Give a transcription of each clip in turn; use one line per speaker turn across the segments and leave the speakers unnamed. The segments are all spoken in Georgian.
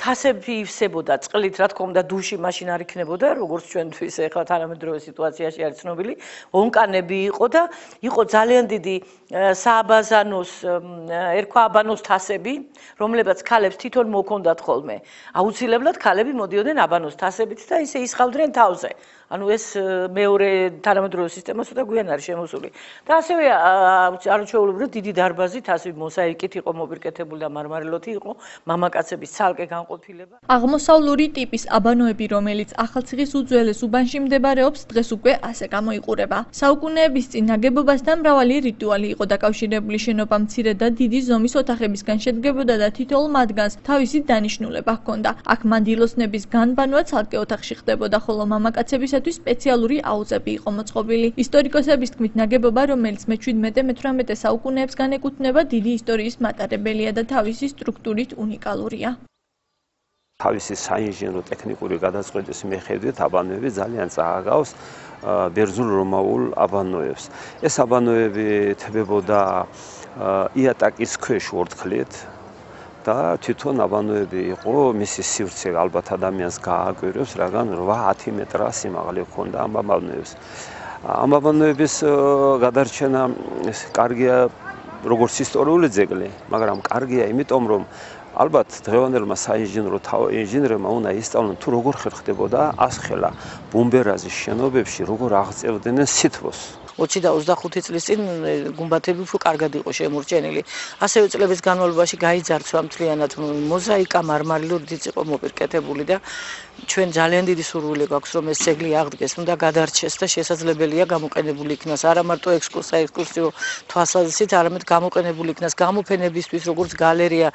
თასები ივსებოდა წყლით, რა თქმა უნდა, დუში მაშინ არ იქნებოდა, როგორც ჩვენთვის ახლა თანამედროვე სიტუაციაში არის ცნობილი, ონკანები იყო და იყო ძალიან დიდი სააბაზანოს, ერქვა აბანოს თასები, რომლებაც ქალებს თვითონ მოქონდათ ხოლმე. აუცილებლად ქალები მოდიოდნენ აბანოს თასებით და ისე ისხავდნენ თავზე. ანუ ეს მეორე თანამედროვე სისტემა ცოტა გვიან არის შემოსული. და ასევე არაჩვეულებრივ დიდი დარბაზი თასები მოსაიკით იყო მოპირკეთებული და მარმარილოთი იყო მამაკაცების ცალკე განყოფილება.
აღმოსავლური ტიპის აბანოები, რომელიც ახალციხის უძველეს უბანში მდებარეობს, დღეს უკვე ასე გამოიყურება. საუკუნეების წინ ნაგებობასთან მრავალი რიტუალი იყო დაკავშირებული. შენობა მცირე და დიდი ზომის ოთახებისგან შედგებოდა და თითოეულ მათგანს თავისი დანიშნულება ჰქონდა. აქ მანდილოსნების განბანვა ცალკე ოთახში ხდებოდა, ხოლო მამაკაცებისათვის სპეციალური აუზები იყო მოწყობილი. ისტორიკოსების თქმით, ნაგებობა, რომელიც მე-17-მე-18 საუკუნეებს განეკუთვნება, დიდი ისტორიის მატარებელია და თავისი სტრუქტურით უნიკალურია.
თავისი საინჟინრო ტექნიკური გადაწყვეტის მიხედვით აბანოები ძალიან წააგავს ბერძნულ რომაულ აბანოებს. ეს აბანოები თებებოდა იატაკის ქვეშ ორთქლით და თვითონ აბანოები იყო, მისი სივრცე ალბათ ადამიანს გააკვირვებს, რადგან 8-10 მეტრა სიმაღლე ჰქონდა ამ აბანოებს. ამ აბანოების გადარჩენა კარგია როგორც ისტორიული ძეგლი, მაგრამ კარგია იმიტომ, რომ ალბათ დღევანდელმა საინჟინრო ინჟინერებმა უნდა ისწავლონ თუ როგორ ხერხდებოდა ასხელა ბუმბერაზის შენობებში, როგორ აღწევდნენ სითბოს.
20 და 25 წლის წინ გუმბათები უფრო კარგად იყო შემორჩენილი. ასევე წლების განმავლობაში გაიძარცვა მთლიანად მოზაიკა, მარმარილურით იყო მოპირკეთებული და ჩვენ ძალიან დიდი სურვილი გვაქვს, რომ ეს ძეგლი აღდგეს, უნდა გადარჩეს და შესაძლებელია გამოყენებული იქნას არა მარტო ექსკურსიო თვალსაზრისით, არამედ გამოყენებული იქნას გამოფენებისთვის, როგორც გალერეა.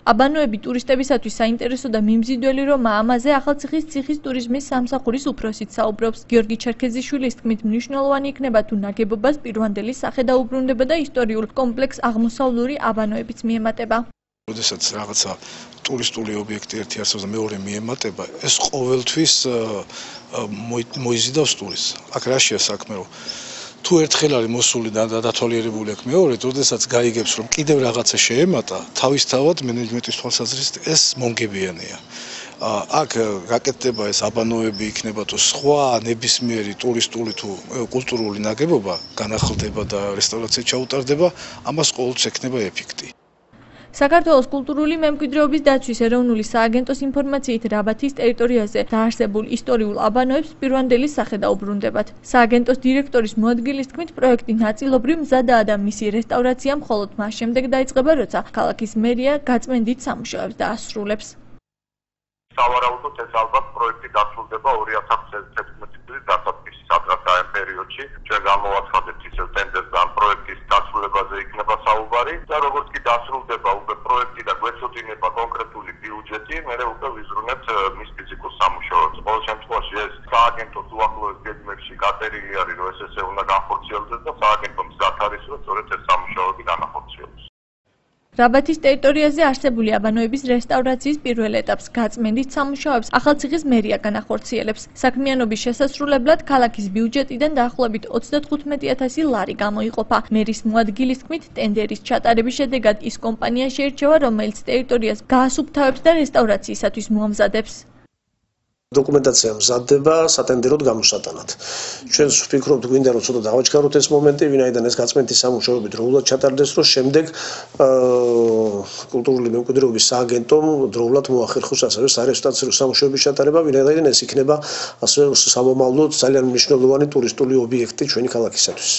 აბანოები ტურისტებისათვის საინტერესო და მიმზიდველი რომაა. ამაზე ახალციხის ციხის ტურიზმის სამსახურის უფროსით საუბრობს. გიორგი ჩერქეზიშვილის თქმით, მნიშვნელოვანი იქნება თუ ნაგებობას პირვანდელი სახე დაუბრუნდება და ისტორიულ კომპლექს აღმოსავლური აბანოებიც მიემატება.
როდესაც რაღაცა ტურისტული ობიექტი ერთი არსებობს და მეორე მიემატება, ეს ყოველთვის მოიზიდავს ტურისტს. აქ რაშია საქმე, რომ თუ ერთხელ არის მოსული და დათვალიერებული აქვს მეორედ, როდესაც გაიგებს, რომ კიდევ რაღაცა შეემატა, თავისთავად მენეჯმენტის თვალსაზრისით ეს მომგებიანია. აქ გაკეთდება ეს აბანოები იქნება თუ სხვა ნებისმიერი ტურისტული თუ კულტურული ნაგებობა განახლდება და რესტავრაცია ჩაუტარდება, ამას ყოველთვის ექნება ეფექტი.
საქართველოს კულტურული მემკვიდრეობის დაცვის ეროვნული სააგენტოს ინფორმაციით, რაბათის ტერიტორიაზე დაარსებულ ისტორიულ აბანოებს პირვანდელი სახე დაუბრუნდებათ. სააგენტოს დირექტორის მოადგილის თქმით, პროექტი ნაწილობრივ მზადაა და მისი რესტავრაცია მხოლოდ მას შემდეგ დაიწყება, როცა ქალაქის მერია გაწმენდით სამუშაოებს დაასრულებს.
სავარაუდოდ ეს ალბათ პროექტი დასრულდება 2016 წლის დასაწყისის ამ პერიოდში. ჩვენ გამოვაცხადებთ ისევ ტენდერს და ამ პროექტის დასრულებაზე იქნება საუბარი და როგორც კი დასრულდება უკვე პროექტი და გვეცოდინება კონკრეტული ბიუჯეტი, მერე უკვე ვიზრუნებთ მის ფიზიკურ სამუშაოებს. ყოველ შემთხვევაში ეს სააგენტოს უახლოეს გეგმებში გაწერილი არის, რომ ეს ესე უნდა განხორციელდეს და სააგენტო მზად არის, რომ სწორედ ეს სამუშაოები განახორციელოს.
რაბათის ტერიტორიაზე არსებული აბანოების რესტავრაციის პირველ ეტაპს გაწმენდით სამუშაოებს ახალციხის მერია განახორციელებს. საქმიანობის შესასრულებლად ქალაქის ბიუჯეტიდან დაახლოებით 35,000 ლარი გამოიყოფა. მერის მოადგილის თქმით, ტენდერის ჩატარების შედეგად ის კომპანია შეირჩევა, რომელიც ტერიტორიას გაასუფთავებს და რესტავრაციისათვის მოამზადებს.
დოკუმენტაცია მზადდება სატენდეროდ გამოსატანად. ჩვენ ვფიქრობთ, გვინდა რომ ცოტა დავაჩქაროთ ეს მომენტი, ვინაიდან ეს გაწმენდის სამუშაოები დროულად ჩატარდეს, რომ შემდეგ კულტურული მემკვიდრეობის სააგენტომ დროულად მოახერხოს ასევე სარესტავრაციო სამუშაოების ჩატარება, ვინაიდან ეს იქნება ასე სამომავლოდ ძალიან მნიშვნელოვანი ტურისტული ობიექტი ჩვენი ქალაქისათვის.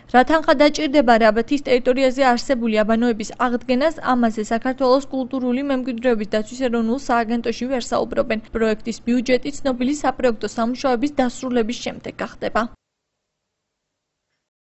რა თანხა დაჭირდება რაბათის ტერიტორიაზე არსებული აბანოების აღდგენას, ამაზე საქართველოს კულტურული მემკვიდრეობის დაცვის ეროვნულ სააგენტოში ვერ საუბრობენ. პროექტის ბიუჯეტი ცნობილი საპროექტო სამუშაოების დასრულების შემდეგ გახდება.